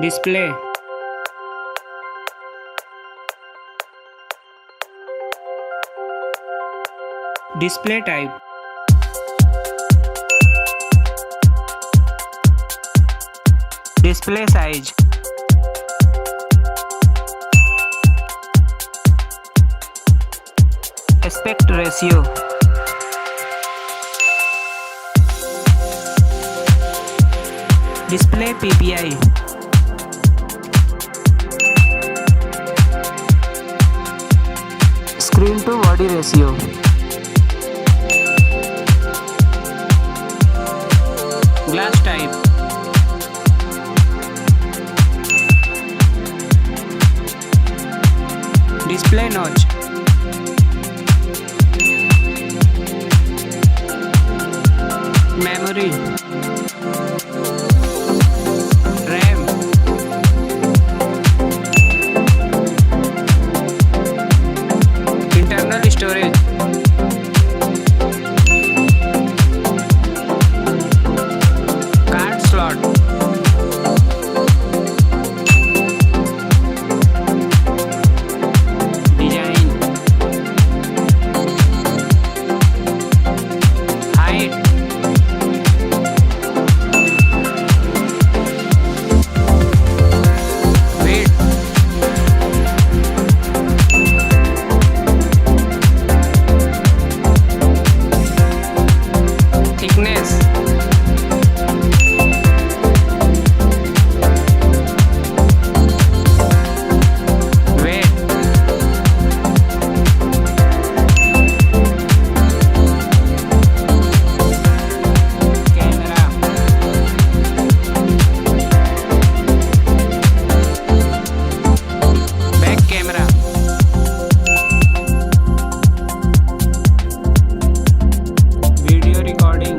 display, display type, display size, aspect ratio, display PPI, screen to body ratio, glass type, display notch, memory, RAM, internal storage, card slot, design, height, weight, thickness, weight, camera, back camera, video recording,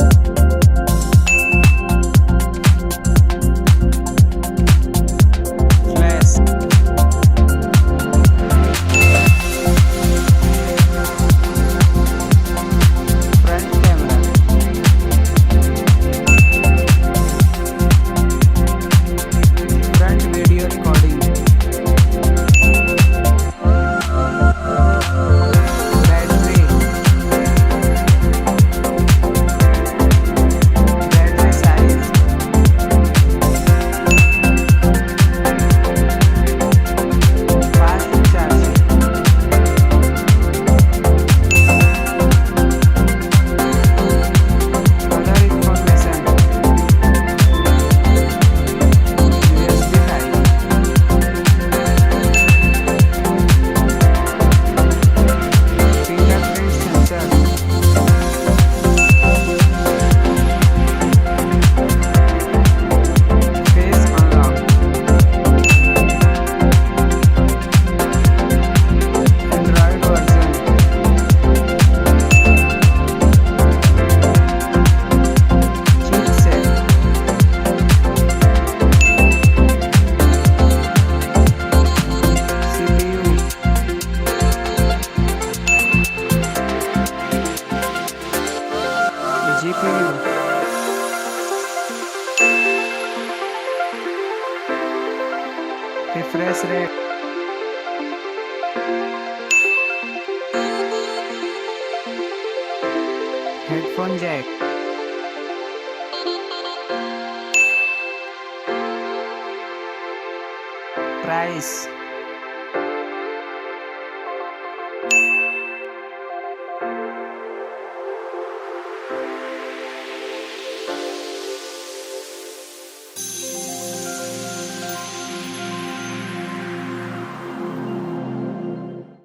flash, front camera, front video recording, battery, battery size, fast charging, other information, USB type, fingerprint sensor, face unlock, Android version, chipset, CPU, GPU, refresh rate, headphone jack, price,